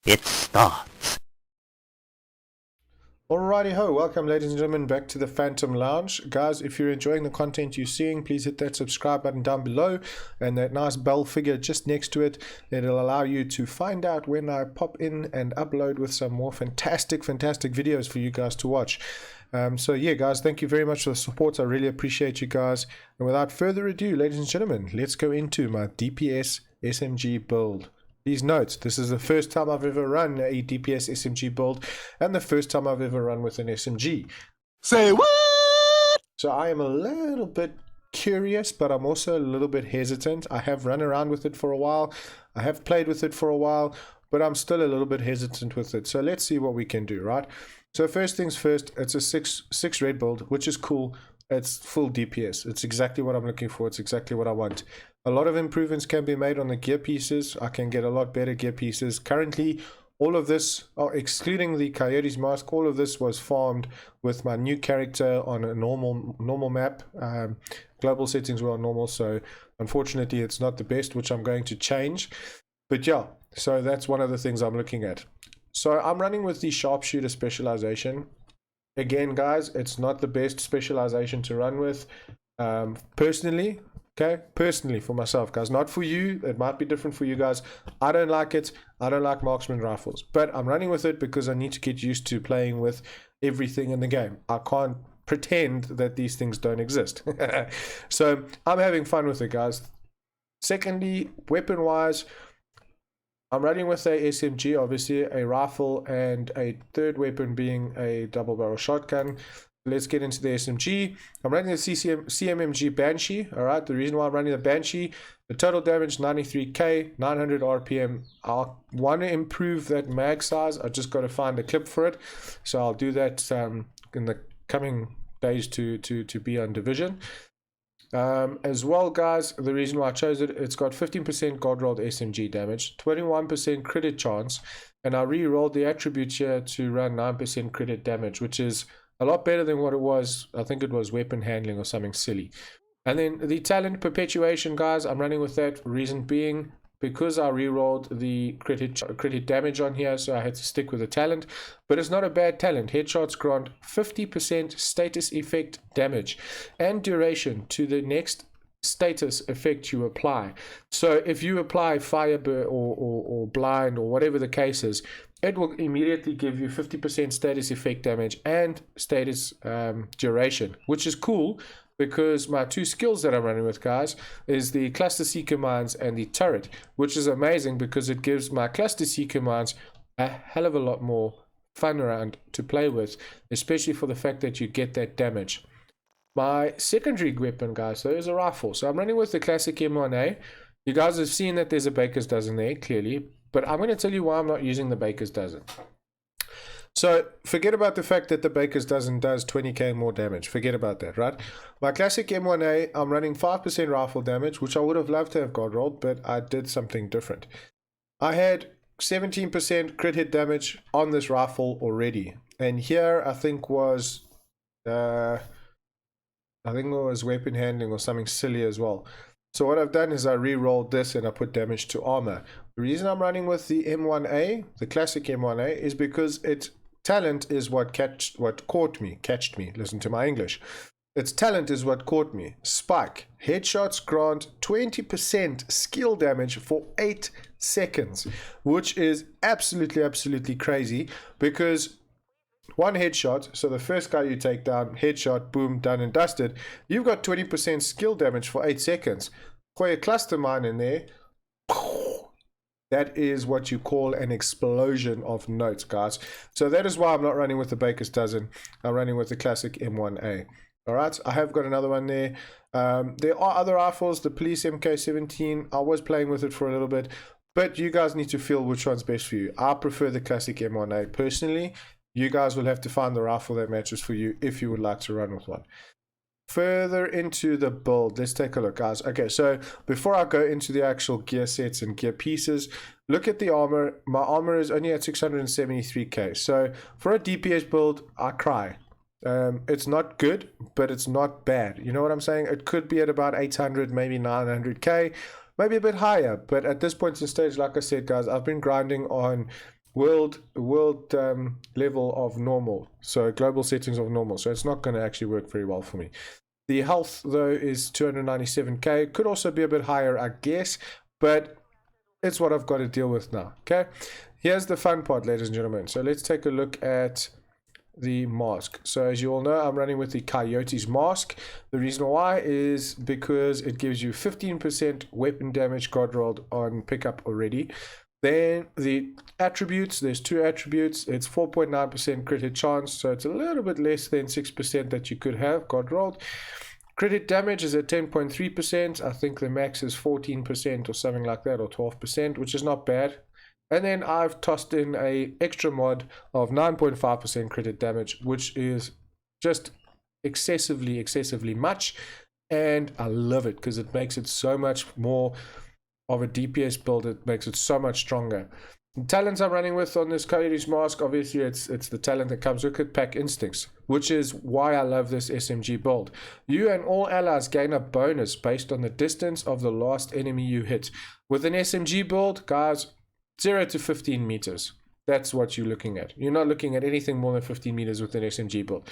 It starts. Alrighty ho, welcome ladies and gentlemen back to the Phantom Lounge. Guys, if you're enjoying the content you're seeing, please hit that subscribe button down below and that nice bell figure just next to it. It'll allow you to find out when I pop in and upload with some more fantastic videos for you guys to watch. So yeah guys, thank you very much for the support. I really appreciate you guys. And without further ado, ladies and gentlemen, let's go into my DPS SMG build. Please note, this is the first time I've ever run a DPS SMG build and the first time I've ever run with an SMG. Say what? So I am a little bit curious, but I'm also a little bit hesitant. I have run around with it for a while. I have played with it for a while, but I'm still a little bit hesitant with it. So let's see what we can do, right? So first things first, it's a 6 red build, which is cool. It's full DPS. It's exactly what I'm looking for. It's exactly what I want. A lot of improvements can be made on the gear pieces. I can get a lot better gear pieces. Currently, all of this, excluding the Coyote's Mask, all of this was farmed with my new character on a normal map. Global settings were on normal, so unfortunately it's not the best, which I'm going to change. But yeah, so that's one of the things I'm looking at. So I'm running with the sharpshooter specialization. Again, guys, it's not the best specialization to run with. Personally, for myself, guys, not for you. It might be different for you guys. I don't like it. I don't like marksman rifles, but I'm running with it because I need to get used to playing with everything in the game. I can't pretend that these things don't exist. So I'm having fun with it, guys. Secondly, weapon wise, I'm running with a SMG, obviously a rifle, and a third weapon being a double barrel shotgun. Let's get into the SMG. I'm running the CMMG Banshee. All right, the reason why I'm running the Banshee, the total damage 93k, 900 RPM. I want to improve that mag size. I just got to find a clip for it, so I'll do that in the coming days to be on Division. As well, guys, the reason why I chose it, it's got 15% god rolled SMG damage, 21% crit chance, and I re-rolled the attribute here to run 9% crit damage, which is a lot better than what it was. I think it was weapon handling or something silly. And then the talent perpetuation, guys, I'm running with that. Reason being, because I re-rolled the crit damage on here, so I had to stick with the talent. But it's not a bad talent. Headshots grant 50% status effect damage and duration to the next status effect you apply. So if you apply fire or blind or whatever the case is, it will immediately give you 50% status effect damage and status duration, which is cool because my two skills that I'm running with, guys, is the cluster seeker mines and the turret, which is amazing because it gives my cluster seeker mines a hell of a lot more fun around to play with, especially for the fact that you get that damage. My secondary weapon, guys, so is a rifle. So I'm running with the classic M1A. You guys have seen that there's a baker's dozen there, clearly. But I'm going to tell you why I'm not using the baker's dozen. So forget about the fact that the baker's dozen does 20k more damage. Forget about that, right? My classic M1A, I'm running 5% rifle damage, which I would have loved to have god rolled, but I did something different. I had 17% crit hit damage on this rifle already. And here I think was weapon handling or something silly as well. So what I've done is I re-rolled this and I put damage to armor. The reason I'm running with the M1A, the classic M1A, is because its talent is what caught me. Listen to my English. Its talent is what caught me. Spike. Headshots grant 20% skill damage for 8 seconds, which is absolutely crazy because one headshot, so the first guy you take down, headshot, boom, done and dusted, you've got 20% skill damage for 8 seconds. For a cluster mine in there, that is what you call an explosion of notes, guys. So that is why I'm not running with the baker's dozen. I'm running with the classic M1A. Alright, I have got another one there. There are other rifles, the police MK17. I was playing with it for a little bit, but you guys need to feel which one's best for you. I prefer the classic M1A personally. You guys will have to find the rifle that matches for you if you would like to run with one. Further into the build, let's take a look, guys. Okay, so before I go into the actual gear sets and gear pieces, look at the armor. My armor is only at 673k. So for a DPS build, I cry. It's not good, but it's not bad. You know what I'm saying? It could be at about 800, maybe 900k, maybe a bit higher. But at this point in stage, like I said, guys, I've been grinding on world level of normal, so global settings of normal, so it's not going to actually work very well for me. The health though is 297k, could also be a bit higher I guess, but it's what I've got to deal with now. Okay, here's the fun part, ladies and gentlemen. So let's take a look at the mask. So as you all know, I'm running with the Coyote's mask. The reason why is because it gives you 15% weapon damage god rolled on pickup already. Then the attributes, there's two attributes. It's 4.9% crit hit chance, so it's a little bit less than 6% that you could have god rolled. Credit damage is at 10.3%. I think the max is 14% or something like that, or 12%, which is not bad. And then I've tossed in a extra mod of 9.5% credit damage, which is just excessively much. And I love it because it makes it so much more of a DPS build. It makes it so much stronger. The talents I'm running with on this Coyote's mask, obviously it's the talent that comes with it, Pack Instincts, which is why I love this SMG build. You and all allies gain a bonus based on the distance of the last enemy you hit. With an SMG build, guys, 0 to 15 meters. That's what you're looking at. You're not looking at anything more than 15 meters with an SMG build.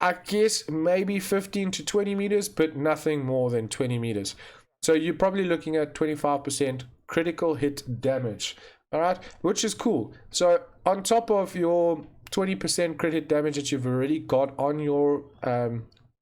I guess maybe 15 to 20 meters, but nothing more than 20 meters. So you're probably looking at 25% critical hit damage. Alright, which is cool. So on top of your 20% crit hit damage that you've already got on your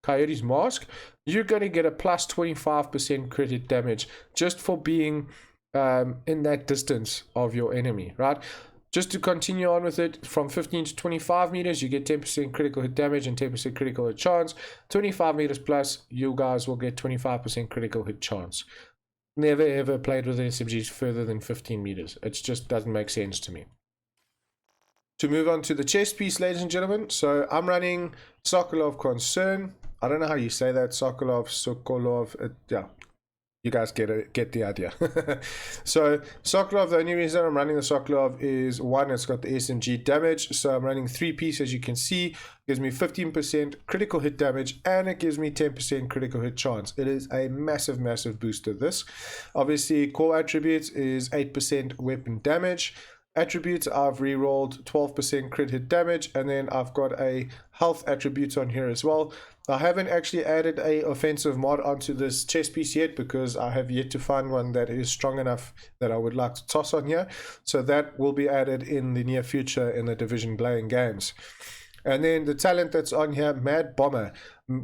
Coyote's mask, you're going to get a plus 25% crit hit damage just for being in that distance of your enemy, right? Just to continue on with it, from 15 to 25 meters, you get 10% critical hit damage and 10% critical hit chance. 25 meters plus, you guys will get 25% critical hit chance. Never ever played with SMGs further than 15 meters. It just doesn't make sense to me. To move on to the chest piece, ladies and gentlemen. So I'm running Circle of Concern. I don't know how you say that. Sokolov. Yeah. You guys get the idea. So Sokolov, the only reason I'm running the Sokolov is one, it's got the SMG damage. So I'm running 3-piece, as you can see. It gives me 15% critical hit damage and it gives me 10% critical hit chance. It is a massive booster, this. Obviously, core attributes is 8% weapon damage. Attributes, I've re-rolled 12% crit hit damage, and then I've got a health attribute on here as well. I haven't actually added a offensive mod onto this chest piece yet because I have yet to find one that is strong enough that I would like to toss on here. So that will be added in the near future in the Division playing games. And then the talent that's on here, Mad Bomber.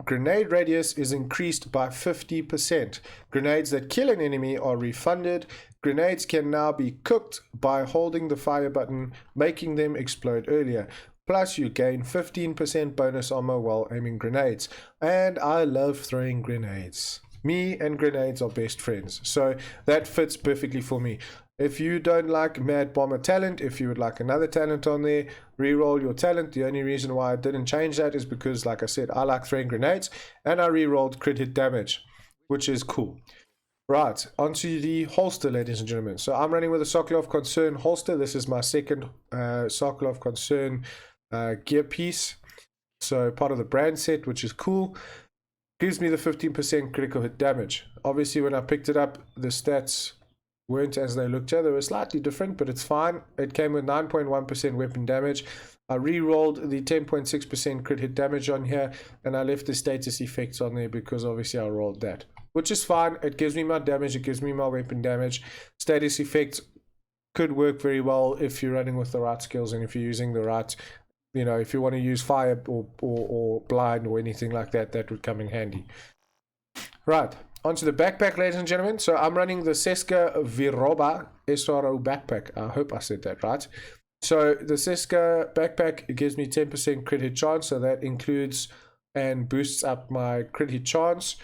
Grenade radius is increased by 50%. Grenades that kill an enemy are refunded. Grenades can now be cooked by holding the fire button, making them explode earlier. Plus you gain 15% bonus armor while aiming grenades. And I love throwing grenades. Me and grenades are best friends. So that fits perfectly for me. If you don't like Mad Bomber talent, if you would like another talent on there, re-roll your talent. The only reason why I didn't change that is because, like I said, I like throwing grenades and I re-rolled crit hit damage, which is cool. Right, onto the holster, ladies and gentlemen. So I'm running with a Circle of Concern holster. This is my second Circle of Concern gear piece. So part of the brand set, which is cool. Gives me the 15% critical hit damage. Obviously, when I picked it up, the stats weren't as they looked here. They were slightly different, but it's fine. It came with 9.1% weapon damage. I re-rolled the 10.6% crit hit damage on here, and I left the status effects on there because obviously I rolled that, which is fine. It gives me my damage, it gives me my weapon damage. Status effects could work very well if you're running with the right skills and if you're using the right, you know, if you want to use fire or blind or anything like that, that would come in handy. Right, onto the backpack, ladies and gentlemen. So I'm running the Seska Viroba SRO backpack. I hope I said that right. So the Seska backpack, it gives me 10% crit hit chance, so that includes and boosts up my crit hit chance.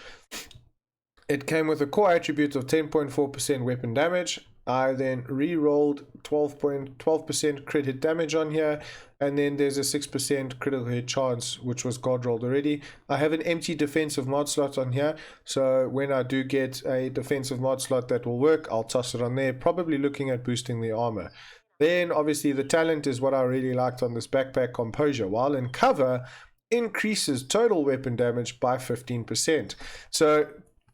It came with a core attribute of 10.4% weapon damage. I then re-rolled 12% crit hit damage on here, and then there's a 6% critical hit chance, which was god rolled already. I have an empty defensive mod slot on here, so when I do get a defensive mod slot that will work, I'll toss it on there, probably looking at boosting the armor. Then obviously the talent is what I really liked on this backpack, Composure. While in cover, increases total weapon damage by 15%. So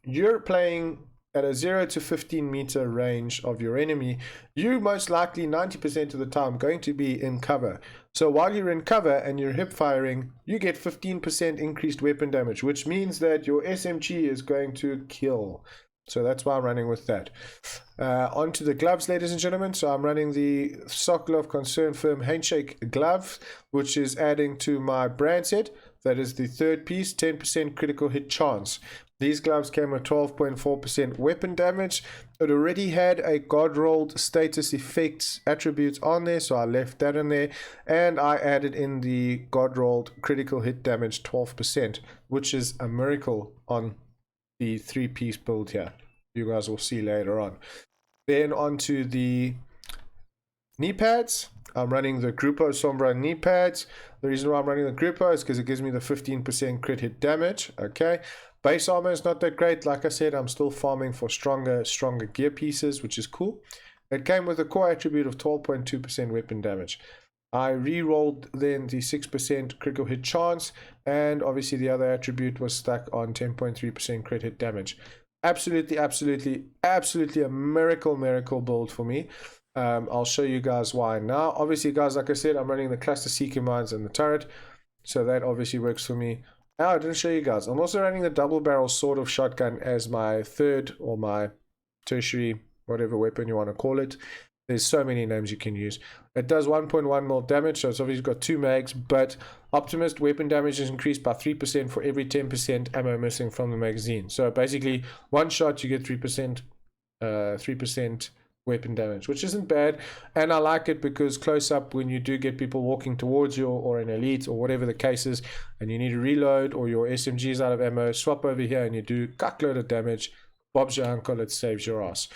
you're playing at a 0 to 15 meter range of your enemy, you most likely 90% of the time going to be in cover. So while you're in cover and you're hip firing, you get 15% increased weapon damage, which means that your SMG is going to kill. So that's why I'm running with that. Onto the gloves, ladies and gentlemen. So I'm running the Sock Glove Concern Firm Handshake glove, which is adding to my brand set. That is the third piece, 10% critical hit chance. These gloves came with 12.4% weapon damage. It already had a God Rolled status effects attribute on there, so I left that in there. And I added in the God Rolled critical hit damage 12%, which is a miracle on the 3-piece build here. You guys will see later on. Then onto the knee pads. I'm running the Grupo Sombra knee pads. The reason why I'm running the Grupo is because it gives me the 15% crit hit damage. Okay. Base armor is not that great. Like I said, I'm still farming for stronger gear pieces, which is cool. It came with a core attribute of 12.2% weapon damage. I re-rolled then the 6% critical hit chance, and obviously the other attribute was stuck on 10.3% crit hit damage. Absolutely a miracle build for me. I'll show you guys why now. Obviously, guys, like I said, I'm running the cluster seeker mines and the turret, so that obviously works for me. Now, I didn't show you guys. I'm also running the double barrel sort of shotgun as my third or my tertiary, whatever weapon you want to call it. There's so many names you can use. It does 1.1 mil damage, so it's obviously got 2 mags, but Optimist weapon damage is increased by 3% for every 10% ammo missing from the magazine. So basically, one shot you get 3% weapon damage, which isn't bad. And I like it because close up, when you do get people walking towards you or an elite or whatever the case is, and you need to reload or your SMG is out of ammo, swap over here and you do cuckload of damage. Bob's your uncle, it saves your ass.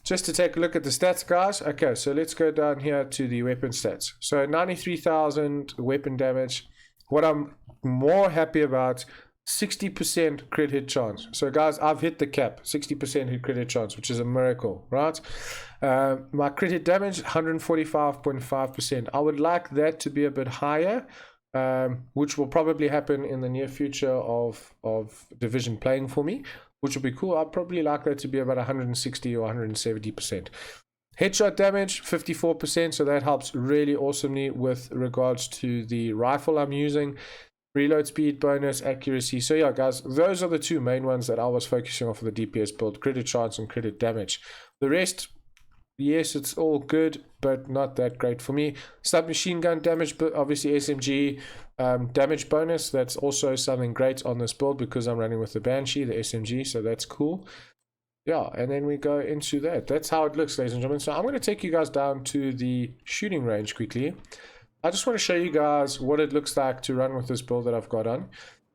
Just to take a look at the stats, guys. Okay, so let's go down here to the weapon stats. So 93,000 weapon damage. What I'm more happy about, 60% crit hit chance. So guys, I've hit the cap, 60% hit crit hit chance, which is a miracle, right? My crit hit damage, 145.5%. I would like that to be a bit higher, which will probably happen in the near future of Division playing for me, which will be cool. I'd probably like that to be about 160 or 170%. Headshot damage, 54%, so that helps really awesomely with regards to the rifle I'm using. Reload speed, bonus, accuracy. So yeah, guys, those are the two main ones that I was focusing on for the DPS build, crit chance and crit damage. The rest, yes, it's all good, but not that great for me. Submachine gun damage, but obviously SMG damage bonus. That's also something great on this build because I'm running with the Banshee, the SMG, so that's cool. Yeah, and then we go into that. That's how it looks, ladies and gentlemen. So I'm going to take you guys down to the shooting range quickly. I just want to show you guys what it looks like to run with this build that I've got on.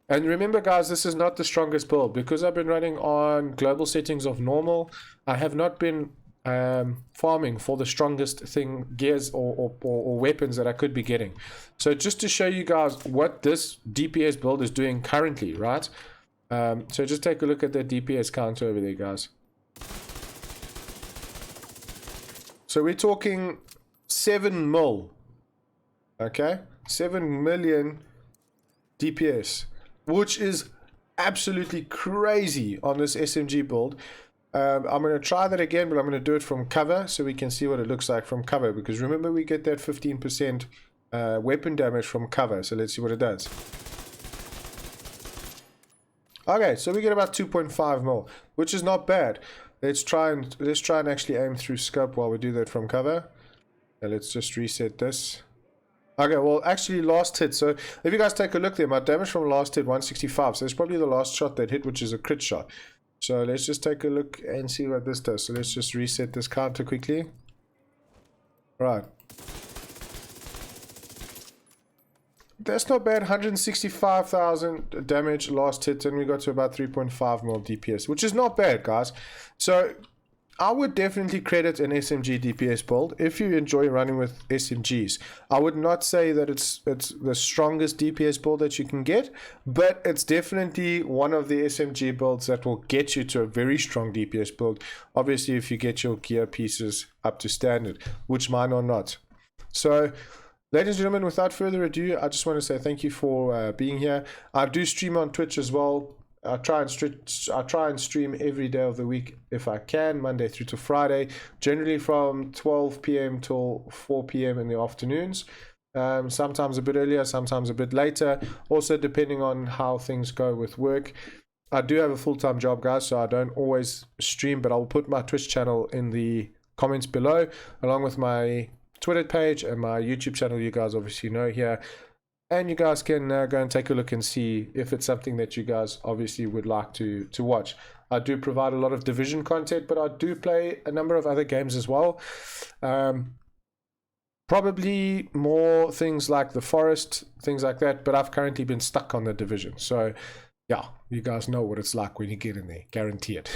And remember, guys, this is not the strongest build because I've been running on global settings of normal. I have not been farming for the strongest thing, gears or weapons that I could be getting. So just to show you guys what this DPS build is doing currently, right? So just take a look at that DPS counter over there, guys. So we're talking 7 mil. Okay, 7 million DPS, which is absolutely crazy on this SMG build. I'm going to try that again, but I'm going to do it from cover so we can see what it looks like from cover, because remember we get that 15% weapon damage from cover. So let's see what it does. Okay, so we get about 2.5 mil, which is not bad. Let's try and actually aim through scope while we do that from cover. And let's just reset this. Okay, well, actually last hit. So if you guys take a look there, my damage from last hit 165. So it's probably the last shot that hit, which is a crit shot. So let's just take a look and see what this does. So let's just reset this counter quickly. Right. That's not bad. 165,000 damage last hit, and we got to about 3.5 mil DPS, which is not bad, guys. So I would definitely credit an SMG DPS build if you enjoy running with SMGs. I would not say that it's the strongest DPS build that you can get, but it's definitely one of the SMG builds that will get you to a very strong DPS build. Obviously, if you get your gear pieces up to standard, which mine are not. So, ladies and gentlemen, without further ado, I just want to say thank you for being here. I do stream on Twitch as well. I try and stream every day of the week if I can, Monday through to Friday, generally from 12 p.m. till 4 p.m. in the afternoons. Sometimes a bit earlier, sometimes a bit later, also depending on how things go with work. I do have a full-time job, guys, so I don't always stream, but I'll put my Twitch channel in the comments below, along with my Twitter page and my YouTube channel. You guys obviously know here, and you guys can go and take a look and see if it's something that you guys obviously would like to watch. I do provide a lot of Division content, but I do play a number of other games as well. Probably more things like the Forest, things like that, but I've currently been stuck on the Division. So yeah, you guys know what it's like when you get in there, guarantee it.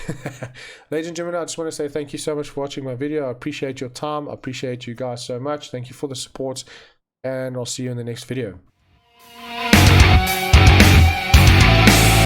Ladies and gentlemen, I just want to say thank you so much for watching my video. I appreciate your time. I appreciate you guys so much. Thank you for the support, and I'll see you in the next video.